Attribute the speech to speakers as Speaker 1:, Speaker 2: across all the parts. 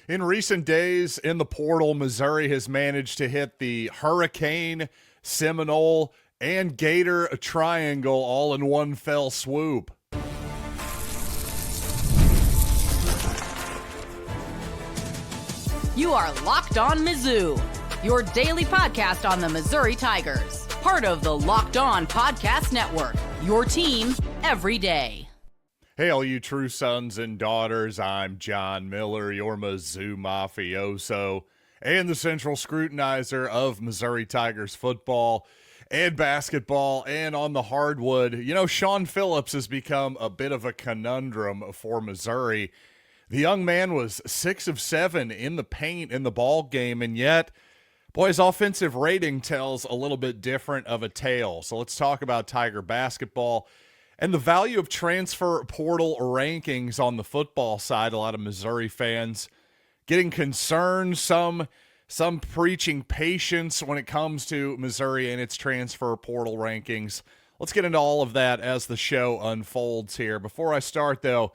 Speaker 1: In recent days in the portal, Missouri has managed to hit the Hurricane, Seminole, and Gator triangle all in one fell swoop.
Speaker 2: You are Locked On Mizzou, your daily podcast on the Missouri Tigers, part of the Locked On Podcast Network, your team every day.
Speaker 1: Hey, all you true sons and daughters, I'm John Miller, your Mizzou mafioso, and the central scrutinizer of Missouri Tigers football and basketball and on the hardwood. You know, Shawn Phillips has become a bit of a conundrum for Missouri. The young man was 6 of 7 in the paint in the ball game, and yet, boy, his offensive rating tells a little bit different of a tale. So let's talk about Tiger basketball and the value of transfer portal rankings on the football side. A lot of Missouri fans getting concerned, some preaching patience when it comes to Missouri and its transfer portal rankings. Let's get into all of that as the show unfolds here. Before I start, though,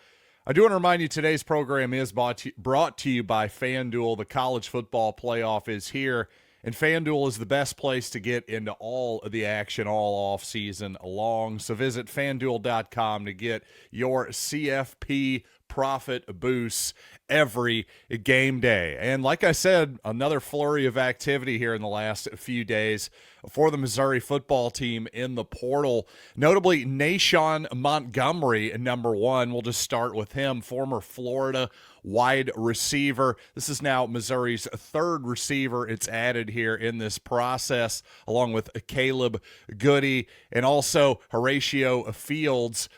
Speaker 1: I do want to remind you today's program is brought to you by FanDuel. The college football playoff is here, and FanDuel is the best place to get into all of the action all off season long. So visit FanDuel.com to get your CFP profit boosts every game day. And like I said, another flurry of activity here in the last few days for the Missouri football team in the portal. Notably, Naeshaun Montgomery, number one. We'll just start with him, former Florida wide receiver. This is now Missouri's third receiver it's added here in this process, along with Caleb Goody and also Horatio Fields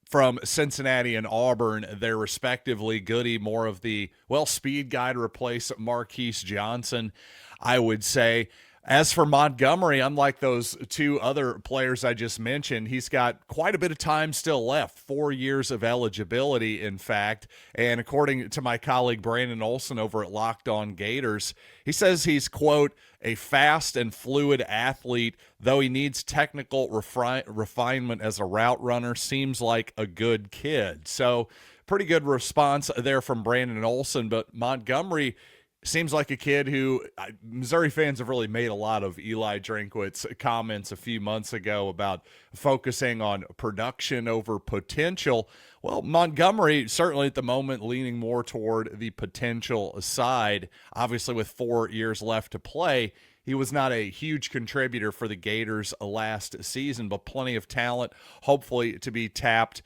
Speaker 1: from Cincinnati and Auburn, they're respectively. Goody, more of the, speed guy to replace Marquise Johnson, I would say. As for Montgomery, unlike those two other players I just mentioned, he's got quite a bit of time still left, 4 years of eligibility, in fact. And according to my colleague Brandon Olson over at Locked On Gators, he says he's, quote, a fast and fluid athlete, though he needs technical refinement as a route runner, seems like a good kid. So pretty good response there from Brandon Olson, but Montgomery seems like a kid who Missouri fans have really made a lot of Eli Drinkwitz's comments a few months ago about focusing on production over potential. Well, Montgomery certainly at the moment leaning more toward the potential side. Obviously, with 4 years left to play, he was not a huge contributor for the Gators last season, but plenty of talent, hopefully, to be tapped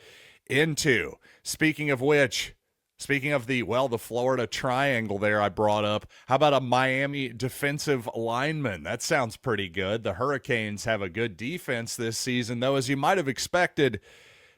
Speaker 1: into. Speaking of which, speaking of the Florida triangle there I brought up, how about a Miami defensive lineman? That sounds pretty good. The Hurricanes have a good defense this season, though, as you might have expected.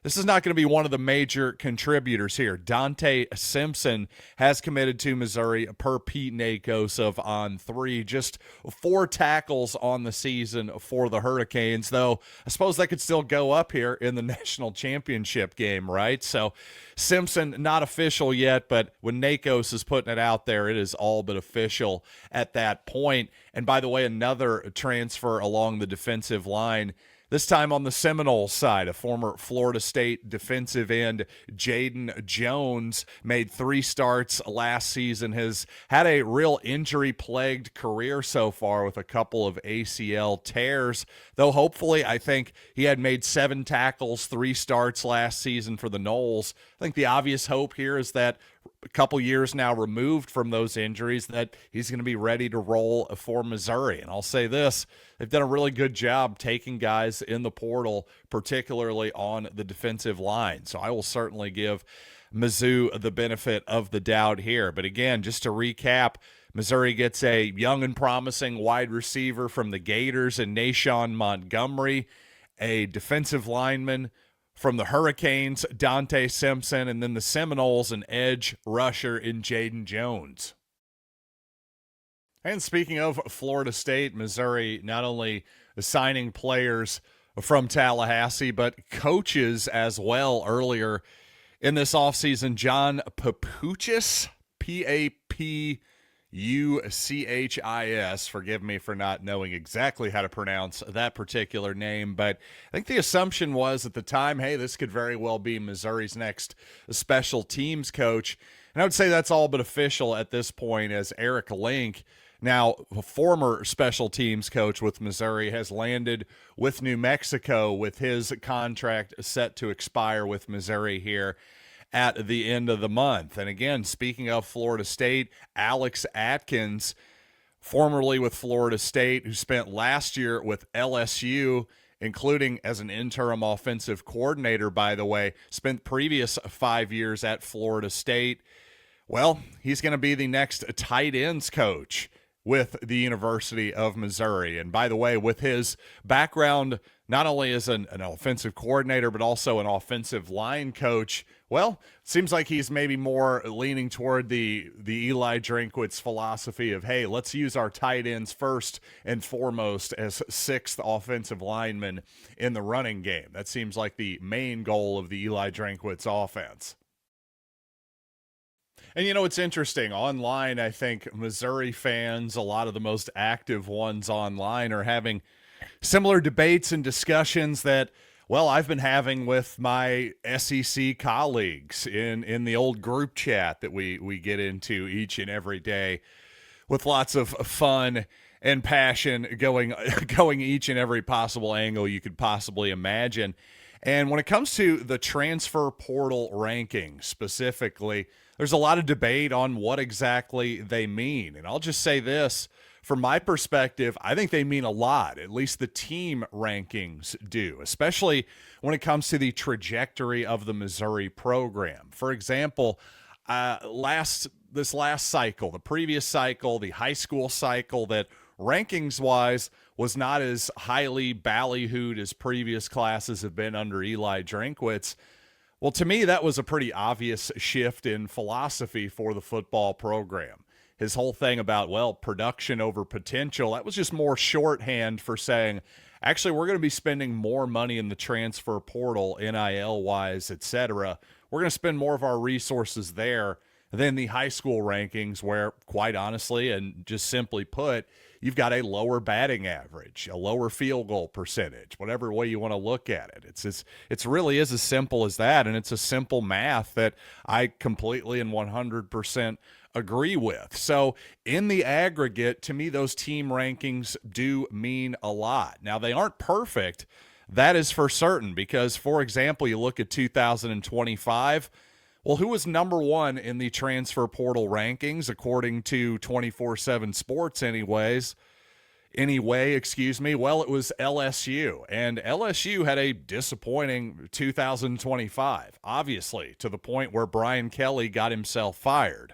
Speaker 1: This is not going to be one of the major contributors here. Donta Simpson has committed to Missouri per Pete Nakos on 3. Just 4 tackles on the season for the Hurricanes, though I suppose that could still go up here in the national championship game, right? So Simpson, not official yet, but when Nakos is putting it out there, it is all but official at that point. And by the way, another transfer along the defensive line, this time on the Seminoles side, a former Florida State defensive end, Jaden Jones, made 3 starts last season, has had a real injury-plagued career so far with a couple of ACL tears, though hopefully I think he had made 7 tackles, 3 starts last season for the Noles. I think the obvious hope here is that a couple years now removed from those injuries, that he's going to be ready to roll for Missouri. And I'll say this, they've done a really good job taking guys in the portal, particularly on the defensive line. So I will certainly give Mizzou the benefit of the doubt here. But again, just to recap, Missouri gets a young and promising wide receiver from the Gators in Naeshaun Montgomery, a defensive lineman from the Hurricanes, Donta Simpson, and then the Seminoles, an edge rusher in Jaden Jones. And speaking of Florida State, Missouri not only signing players from Tallahassee, but coaches as well earlier in this offseason. John Papuchis, P-A-P-U-C-H-I-S. Forgive me for not knowing exactly how to pronounce that particular name, but I think the assumption was at the time, hey, this could very well be Missouri's next special teams coach. And I would say that's all but official at this point, as Eric Link, now a former special teams coach with Missouri, has landed with New Mexico with his contract set to expire with Missouri here at the end of the month. And again, speaking of Florida State, Alex Atkins, formerly with Florida State, who spent last year with LSU, including as an interim offensive coordinator, by the way, spent previous 5 years at Florida State. Well, he's going to be the next tight ends coach with the University of Missouri. And by the way, with his background, not only as an offensive coordinator, but also an offensive line coach, well, seems like he's maybe more leaning toward the Eli Drinkwitz philosophy of, hey, let's use our tight ends first and foremost as sixth offensive lineman in the running game. That seems like the main goal of the Eli Drinkwitz offense. And, you know, it's interesting. Online, I think Missouri fans, a lot of the most active ones online, are having similar debates and discussions that, well, I've been having with my SEC colleagues in the old group chat that we get into each and every day, with lots of fun and passion going each and every possible angle you could possibly imagine. And when it comes to the transfer portal rankings specifically, there's a lot of debate on what exactly they mean. And I'll just say this, from my perspective, I think they mean a lot. At least the team rankings do, especially when it comes to the trajectory of the Missouri program. For example, this last cycle, the previous cycle, the high school cycle, that rankings-wise was not as highly ballyhooed as previous classes have been under Eli Drinkwitz. Well, to me, that was a pretty obvious shift in philosophy for the football program. His whole thing about, well, production over potential, that was just more shorthand for saying, actually, we're going to be spending more money in the transfer portal, NIL-wise, etc. We're going to spend more of our resources there than the high school rankings, where, quite honestly, and just simply put, you've got a lower batting average, a lower field goal percentage, whatever way you want to look at it. It's really is as simple as that, and it's a simple math that I completely and 100% agree with. So in the aggregate, to me, those team rankings do mean a lot. Now, they aren't perfect. That is for certain, because, for example, you look at 2025, well, who was number one in the transfer portal rankings, according to 24/7 Sports Well, it was LSU. And LSU had a disappointing 2025, obviously, to the point where Brian Kelly got himself fired.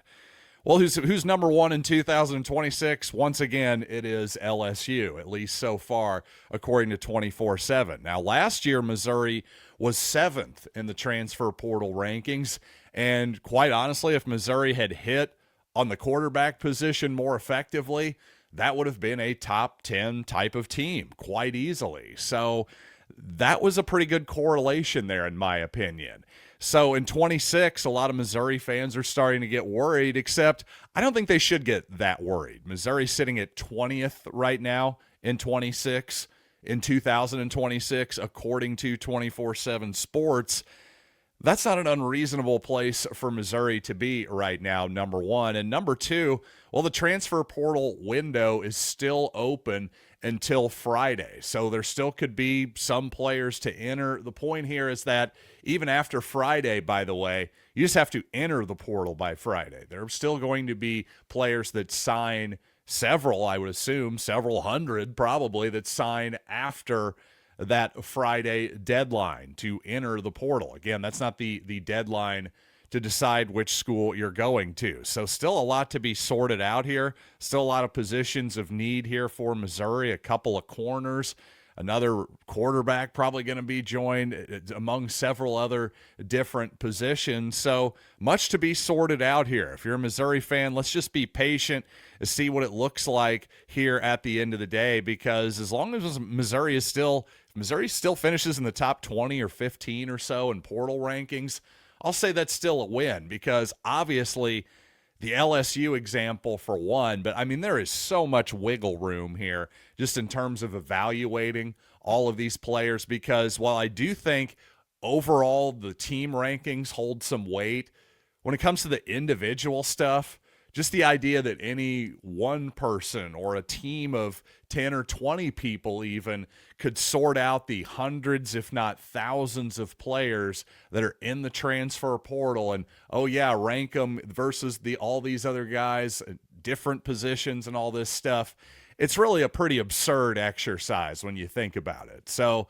Speaker 1: Well, who's number one in 2026? Once again, it is LSU, at least so far, according to 24/7. Now, last year, Missouri was 7th in the transfer portal rankings. And quite honestly, if Missouri had hit on the quarterback position more effectively, that would have been a top 10 type of team quite easily. So that was a pretty good correlation there, in my opinion. So in 26, a lot of Missouri fans are starting to get worried, except I don't think they should get that worried. Missouri's sitting at 20th right now in 26, in 2026, according to 24/7 Sports. That's not an unreasonable place for Missouri to be right now, number one. And number two, well, the transfer portal window is still open until Friday. So there still could be some players to enter. The point here is that even after Friday, by the way, you just have to enter the portal by Friday. There are still going to be players that sign, several, I would assume, several hundred probably, that sign after that Friday deadline to enter the portal. Again, that's not the deadline to decide which school you're going to. So still a lot to be sorted out here. Still a lot of positions of need here for Missouri, a couple of corners, another quarterback probably going to be joined among several other different positions. So much to be sorted out here. If you're a Missouri fan, let's just be patient and see what it looks like here at the end of the day, because as long as Missouri still finishes in the top 20 or 15 or so in portal rankings, I'll say that's still a win, because obviously the LSU example for one, but I mean, there is so much wiggle room here just in terms of evaluating all of these players, because while I do think overall the team rankings hold some weight, when it comes to the individual stuff, just the idea that any one person or a team of 10 or 20 people even could sort out the hundreds, if not thousands of players that are in the transfer portal and, oh yeah, rank them versus all these other guys, different positions and all this stuff. It's really a pretty absurd exercise when you think about it. So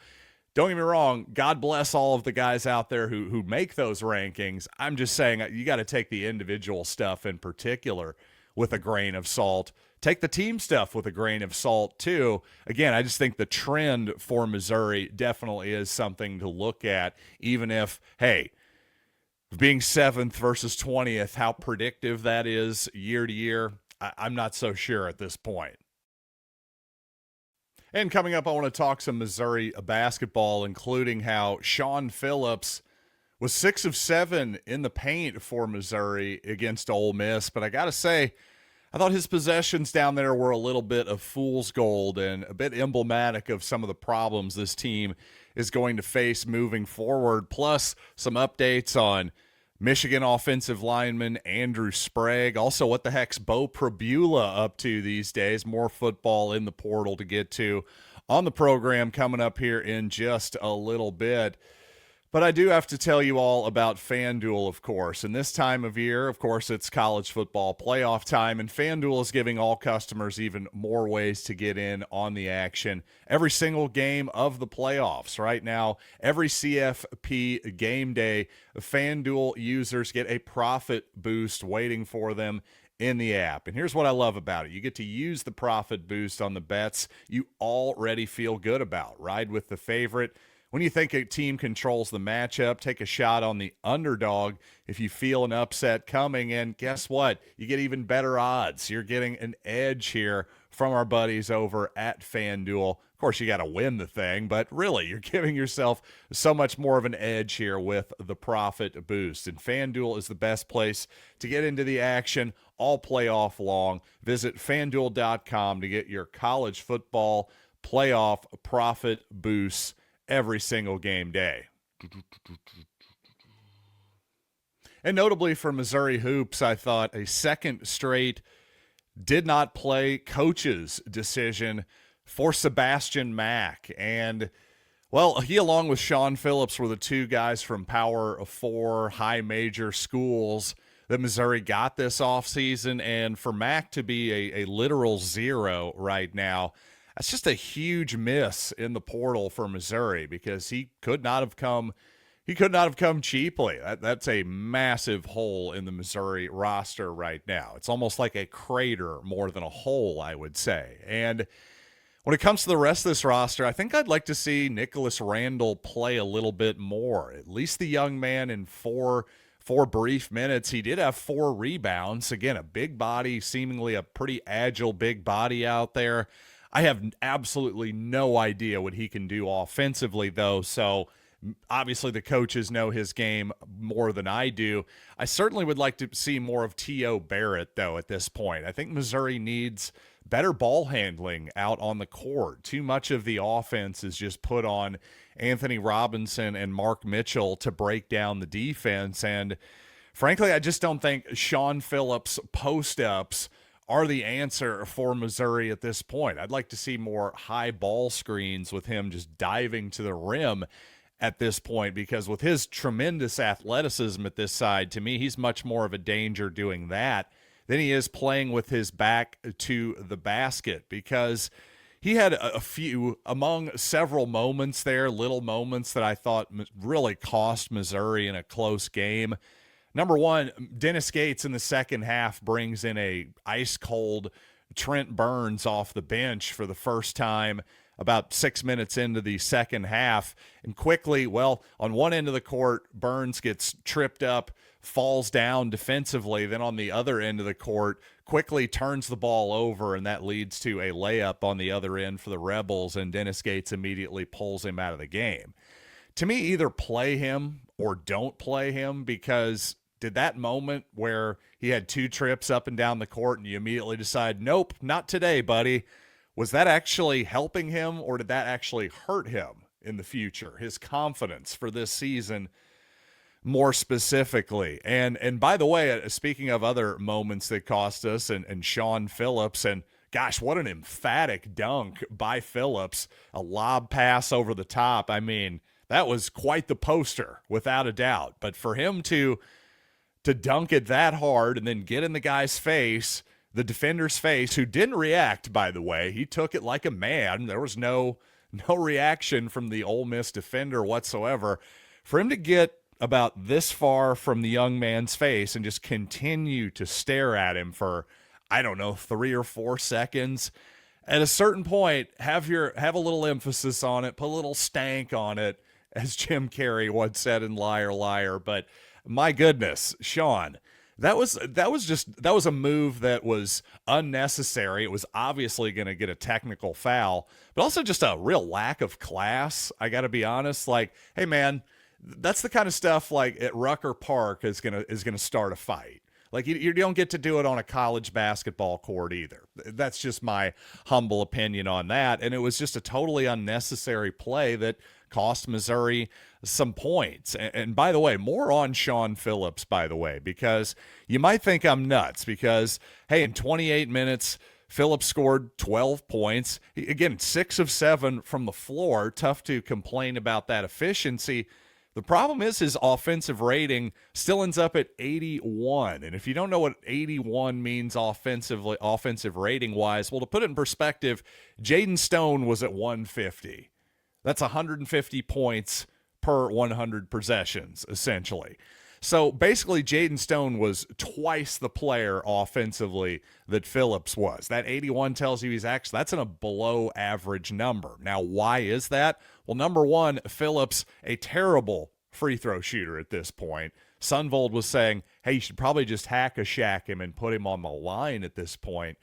Speaker 1: don't get me wrong, God bless all of the guys out there who make those rankings. I'm just saying you got to take the individual stuff in particular with a grain of salt. Take the team stuff with a grain of salt too. Again, I just think the trend for Missouri definitely is something to look at, even if, hey, being 7th versus 20th, how predictive that is year to year, I'm not so sure at this point. And coming up, I want to talk some Missouri basketball, including how Shawn Phillips was 6 of 7 in the paint for Missouri against Ole Miss. But I got to say, I thought his possessions down there were a little bit of fool's gold and a bit emblematic of some of the problems this team is going to face moving forward. Plus, some updates on Michigan offensive lineman Andrew Sprague. Also, what the heck's Bo Prabula up to these days? More football in the portal to get to on the program coming up here in just a little bit. But I do have to tell you all about FanDuel, of course. And this time of year, of course, it's college football playoff time, and FanDuel is giving all customers even more ways to get in on the action every single game of the playoffs. Right now, every CFP game day, FanDuel users get a profit boost waiting for them in the app. And here's what I love about it. You get to use the profit boost on the bets you already feel good about. Ride with the favorite. When you think a team controls the matchup, take a shot on the underdog if you feel an upset coming. And guess what? You get even better odds. You're getting an edge here from our buddies over at FanDuel. Of course, you got to win the thing, but really, you're giving yourself so much more of an edge here with the profit boost. And FanDuel is the best place to get into the action all playoff long. Visit FanDuel.com to get your college football playoff profit boosts every single game day. And notably for Missouri hoops, I thought a second straight did not play coach's decision for Sebastian Mack. And, well, he along with Shawn Phillips were the two guys from Power 4 high major schools that Missouri got this offseason. And for Mack to be a literal zero right now, that's just a huge miss in the portal for Missouri because he could not have come cheaply. That's a massive hole in the Missouri roster right now. It's almost like a crater more than a hole, I would say. And when it comes to the rest of this roster, I think I'd like to see Nicholas Randall play a little bit more. At least the young man in four brief minutes. He did have 4 rebounds. Again, a big body, seemingly a pretty agile big body out there. I have absolutely no idea what he can do offensively, though, so obviously the coaches know his game more than I do. I certainly would like to see more of T.O. Barrett, though, at this point. I think Missouri needs better ball handling out on the court. Too much of the offense is just put on Anthony Robinson and Mark Mitchell to break down the defense, and frankly, I just don't think Shawn Phillips post-ups are the answer for Missouri at this point. I'd like to see more high ball screens with him just diving to the rim at this point, because with his tremendous athleticism at this side, to me, he's much more of a danger doing that than he is playing with his back to the basket, because he had a few, among several moments there, little moments that I thought really cost Missouri in a close game. Number one, Dennis Gates in the second half brings in a ice-cold Trent Burns off the bench for the first time about 6 minutes into the second half. And quickly, well, on one end of the court, Burns gets tripped up, falls down defensively. Then on the other end of the court, quickly turns the ball over, and that leads to a layup on the other end for the Rebels, and Dennis Gates immediately pulls him out of the game. To me, either play him or don't play him, because did that moment where he had 2 trips up and down the court and you immediately decide, nope, not today, buddy, was that actually helping him, or did that actually hurt him in the future? His confidence for this season more specifically. And by the way, speaking of other moments that cost us, and Shawn Phillips, and gosh, what an emphatic dunk by Phillips, a lob pass over the top. I mean, that was quite the poster, without a doubt. But for him to dunk it that hard and then get in the guy's face, the defender's face, who didn't react, by the way. He took it like a man. There was no reaction from the Ole Miss defender whatsoever. For him to get about this far from the young man's face and just continue to stare at him for, I don't know, 3 or 4 seconds. At a certain point, have a little emphasis on it, put a little stank on it, as Jim Carrey once said in Liar Liar. But my goodness, Shawn, that was a move that was unnecessary. It was obviously going to get a technical foul, but also just a real lack of class. I got to be honest. Like, hey man, that's the kind of stuff like at Rucker Park is gonna start a fight. Like you don't get to do it on a college basketball court either. That's just my humble opinion on that. And it was just a totally unnecessary play that cost Missouri some points. And by the way, more on Shawn Phillips, by the way, because you might think I'm nuts because, hey, in 28 minutes, Phillips scored 12 points. Again, 6 of 7 from the floor. Tough to complain about that efficiency. The problem is his offensive rating still ends up at 81. And if you don't know what 81 means offensive rating wise, well, to put it in perspective, Jaden Stone was at 150. That's 150 points per 100 possessions, essentially. So basically, Jaden Stone was twice the player offensively that Phillips was. That 81 tells you that's in a below average number. Now, why is that? Well, number one, Phillips, a terrible free throw shooter at this point. Sunvold was saying, hey, you should probably just hack-a-shack him and put him on the line at this point.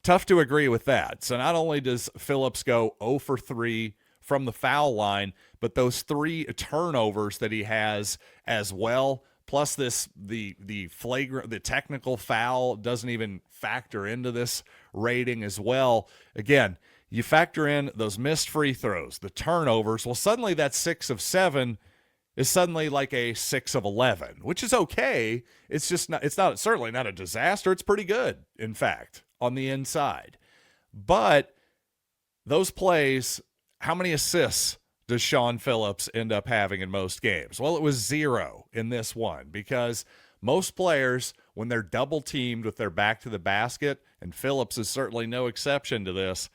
Speaker 1: Tough to agree with that. So not only does Phillips go 0 for 3 from the foul line, but those 3 turnovers that he has as well, plus the technical foul doesn't even factor into this rating as well. Again, you factor in those missed free throws, the turnovers, well, suddenly that 6 of 7 is suddenly like a 6 of 11, which is okay. It's certainly not a disaster. It's pretty good, in fact, on the inside. But those plays, how many assists does Shawn Phillips end up having in most games? Well, it was 0 in this one because most players, when they're double teamed with their back to the basket, and Phillips is certainly no exception to this,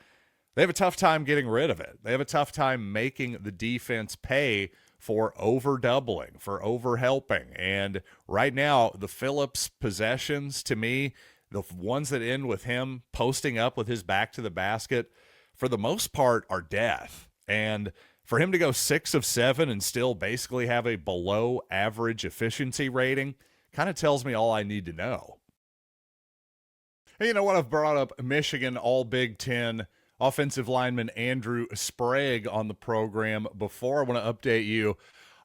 Speaker 1: they have a tough time getting rid of it. They have a tough time making the defense pay for over doubling, for over helping. And right now, the Phillips possessions, to me, the ones that end with him posting up with his back to the basket, for the most part, are death. And for him to go 6 of 7 and still basically have a below average efficiency rating kind of tells me all I need to know. Hey, you know what? I've brought up Michigan All Big Ten offensive lineman Andrew Sprague on the program before. I want to update you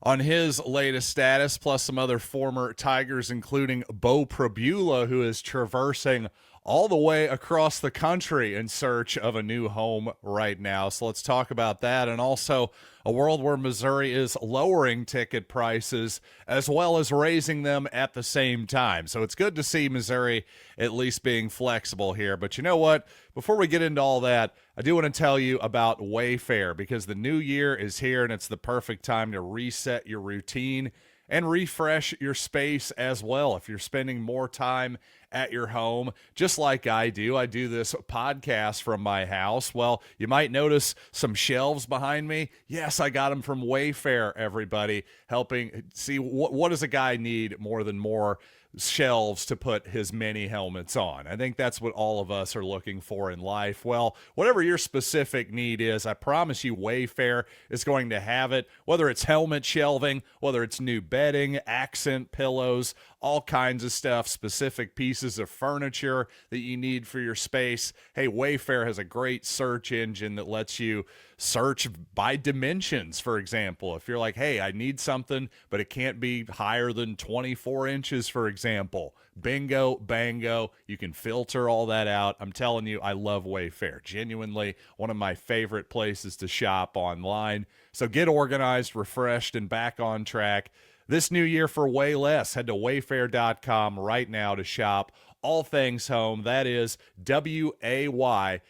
Speaker 1: on his latest status, plus some other former Tigers, including Bo Prabula, who is traversing all the way across the country in search of a new home right now. So let's talk about that, and also a world where Missouri is lowering ticket prices as well as raising them at the same time. So it's good to see Missouri at least being flexible here. But you know what? Before we get into all that, I do want to tell you about Wayfair, because the new year is here and it's the perfect time to reset your routine and refresh your space as well. If you're spending more time at your home, just like I do this podcast from my house. Well, you might notice some shelves behind me. Yes, I got them from Wayfair, everybody, helping see what does a guy need more than more shelves to put his mini helmets on. I think that's what all of us are looking for in life. Well, whatever your specific need is, I promise you Wayfair is going to have it, whether it's helmet shelving, whether it's new bedding, accent pillows, all kinds of stuff, specific pieces of furniture that you need for your space. Hey, Wayfair has a great search engine that lets you search by dimensions, for example. If you're like, hey, I need something, but it can't be higher than 24 inches, for example. Bingo, bango. You can filter all that out. I'm telling you, I love Wayfair. Genuinely one of my favorite places to shop online. So get organized, refreshed, and back on track this new year for way less. Head to wayfair.com right now to shop all things home. That is WAYFAIR.com.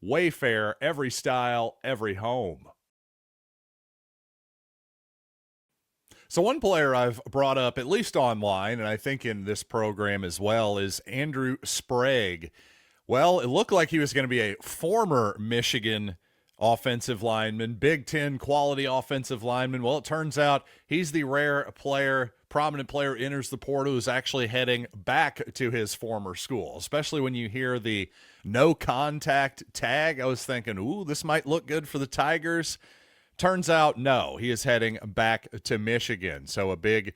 Speaker 1: Wayfair, every style, every home. So one player I've brought up, at least online, and I think in this program as well, is Andrew Sprague. Well, it looked like he was going to be a former Michigan offensive lineman, Big Ten quality offensive lineman. Well, it turns out he's the rare player, prominent player, enters the portal who's actually heading back to his former school, especially when you hear the no contact tag. I was thinking, ooh, this might look good for the Tigers. Turns out, no, he is heading back to Michigan. So a big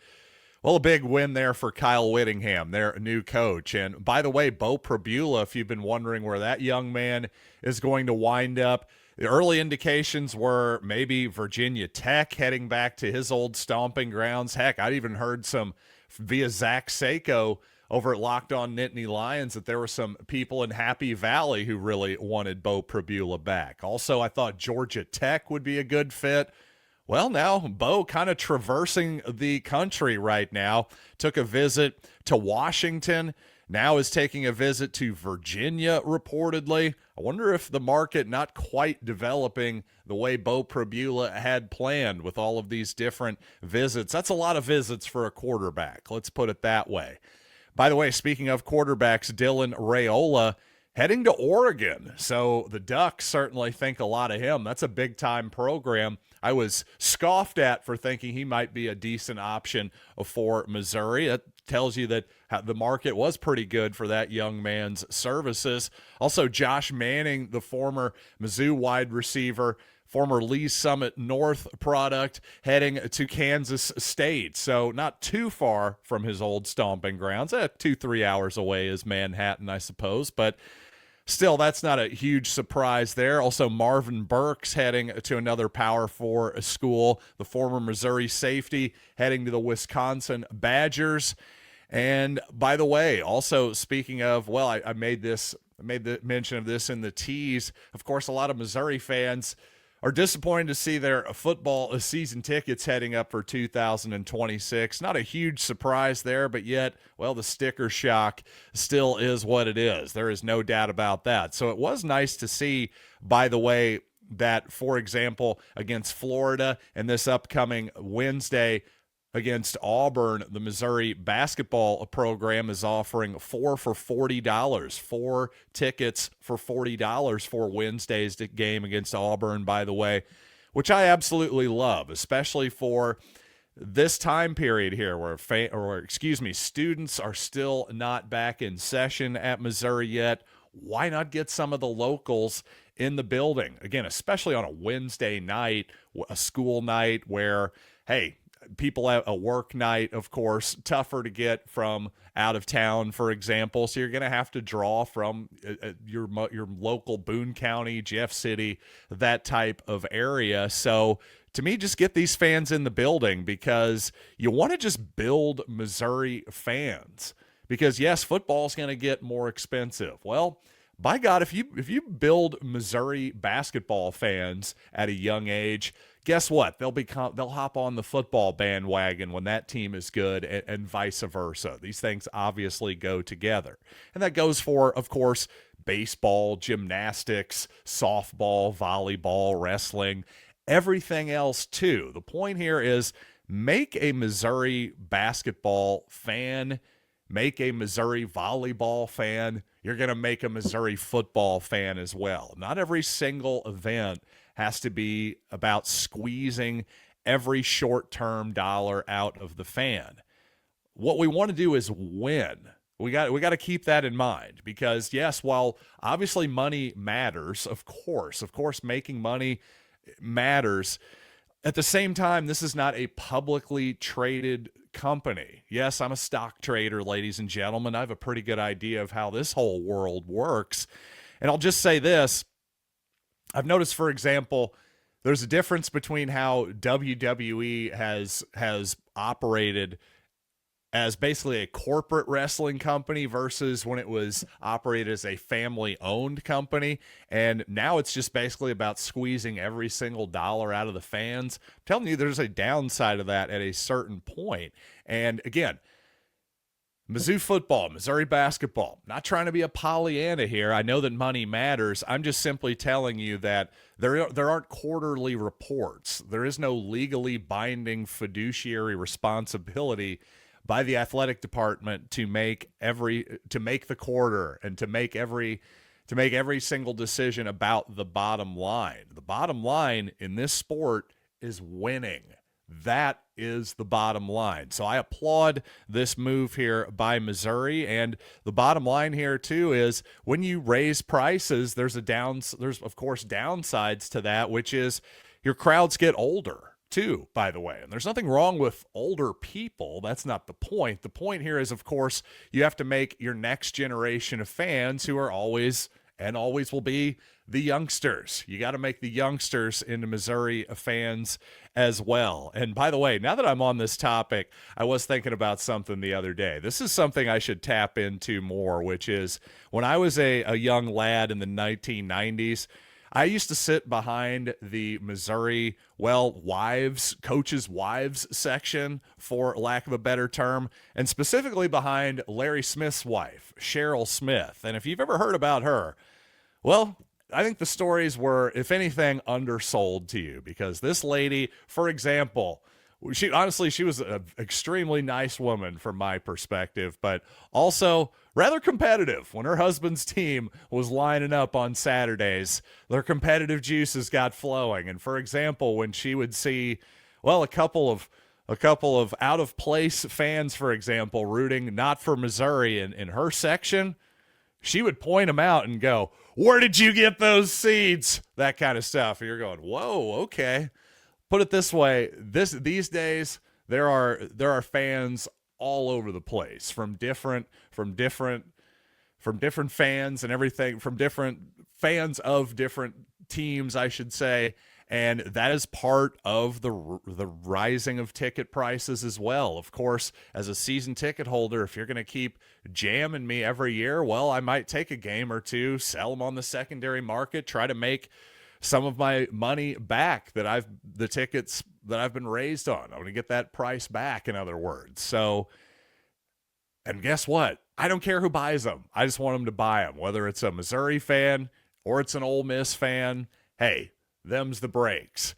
Speaker 1: win there for Kyle Whittingham, their new coach. And by the way, Bo Prabula, if you've been wondering where that young man is going to wind up, the early indications were maybe Virginia Tech, heading back to his old stomping grounds. Heck, I'd even heard some via Zach Sako over at Locked On Nittany Lions that there were some people in Happy Valley who really wanted Bo Prabula back. Also, I thought Georgia Tech would be a good fit. Well, now Bo kind of traversing the country right now. Took a visit to Washington. Now is taking a visit to Virginia, reportedly. I wonder if the market not quite developing the way Bo Prabula had planned with all of these different visits. That's a lot of visits for a quarterback. Let's put it that way. By the way, speaking of quarterbacks, Dylan Raiola heading to Oregon. So the Ducks certainly think a lot of him. That's a big-time program. I was scoffed at for thinking he might be a decent option for Missouri. It tells you that the market was pretty good for that young man's services. Also, Josh Manning, the former Mizzou wide receiver, former Lee Summit North product, heading to Kansas State. So not too far from his old stomping grounds. 2-3 hours away is Manhattan, I suppose. But still, that's not a huge surprise there. Also, Marvin Burks heading to another Power 4 school. The former Missouri safety heading to the Wisconsin Badgers. And by the way, also speaking of, well, I made the mention of this in the tease. Of course, a lot of Missouri fans are disappointed to see their football season tickets heading up for 2026. Not a huge surprise there, but yet, well, the sticker shock still is what it is. There is no doubt about that. So it was nice to see, by the way, that, for example, against Florida and this upcoming Wednesday against Auburn, the Missouri basketball program is offering 4 for $40. 4 tickets for $40 for Wednesday's game against Auburn, by the way, which I absolutely love, especially for this time period here where students are still not back in session at Missouri yet. Why not get some of the locals in the building? Again, especially on a Wednesday night, a school night where, hey, people at a work night, of course, tougher to get from out of town, for example. So you're going to have to draw from your local Boone County, Jeff City, that type of area. So to me, just get these fans in the building because you want to just build Missouri fans. Because yes, football is going to get more expensive. Well, by God, if you build Missouri basketball fans at a young age, guess what? They'll hop on the football bandwagon when that team is good, and vice versa. These things obviously go together. And that goes for, of course, baseball, gymnastics, softball, volleyball, wrestling, everything else too. The point here is make a Missouri basketball fan, make a Missouri volleyball fan. You're going to make a Missouri football fan as well. Not every single event has to be about squeezing every short-term dollar out of the fan. What we want to do is win. We got to keep that in mind because, yes, while obviously money matters, of course, making money matters. At the same time, this is not a publicly traded company. Yes, I'm a stock trader, ladies and gentlemen. I have a pretty good idea of how this whole world works. And I'll just say this. I've noticed, for example, there's a difference between how WWE has operated as basically a corporate wrestling company versus when it was operated as a family-owned company. And now it's just basically about squeezing every single dollar out of the fans. I'm telling you, there's a downside of that at a certain point. And again, Mizzou football, Missouri basketball, not trying to be a Pollyanna here. I know that money matters. I'm just simply telling you that there aren't quarterly reports. There is no legally binding fiduciary responsibility by the athletic department to make the quarter and to make every single decision about the bottom line. The bottom line in this sport is winning. That is the bottom line. So I applaud this move here by Missouri. And the bottom line here too is when you raise prices, there's of course downsides to that, which is your crowds get older too, by the way. And there's nothing wrong with older people. That's not the point. The point here is, of course, you have to make your next generation of fans who are always will be the youngsters. You got to make the youngsters into Missouri fans as well. And by the way, now that I'm on this topic, I was thinking about something the other day. This is something I should tap into more, which is when I was a young lad in the 1990s, I used to sit behind the Missouri, coaches' wives section, for lack of a better term, and specifically behind Larry Smith's wife, Cheryl Smith. And if you've ever heard about her, well, I think the stories were, if anything, undersold to you, because this lady, for example, she was an extremely nice woman from my perspective, but also rather competitive. When her husband's team was lining up on Saturdays, their competitive juices got flowing. And for example, when she would see, a couple of out of place fans, for example, rooting not for Missouri in her section, she would point them out and go, "Where did you get those seeds?" That kind of stuff. And you're going, whoa, okay. Put it this way, these days there are fans all over the place from different fans and everything, from different fans of different teams, I should say. And that is part of the rising of ticket prices as well. Of course, as a season ticket holder, if you're going to keep jamming me every year, well, I might take a game or two, sell them on the secondary market, try to make some of my money back the tickets that I've been raised on. I want to get that price back, in other words. So, and guess what? I don't care who buys them. I just want them to buy them, whether it's a Missouri fan or it's an Ole Miss fan. Hey, them's the breaks.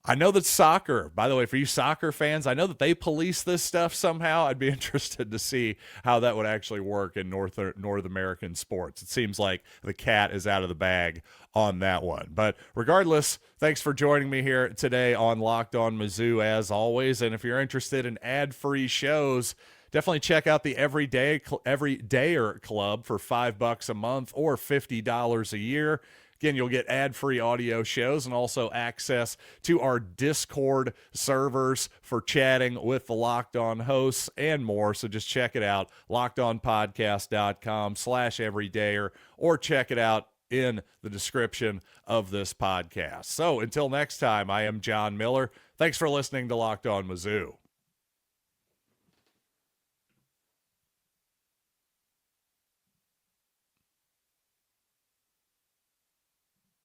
Speaker 1: I know that soccer, by the way, for you soccer fans, I know that they police this stuff somehow. I'd be interested to see how that would actually work in North American sports. It seems like the cat is out of the bag on that one. But regardless, thanks for joining me here today on Locked On Mizzou, as always. And if you're interested in ad-free shows, definitely check out the Everydayer Club for $5 a month or $50 a year. Again, you'll get ad-free audio shows and also access to our Discord servers for chatting with the Locked On hosts and more. So just check it out, lockedonpodcast.com/everydayer, or check it out in the description of this podcast. So until next time, I am John Miller. Thanks for listening to Locked On Mizzou.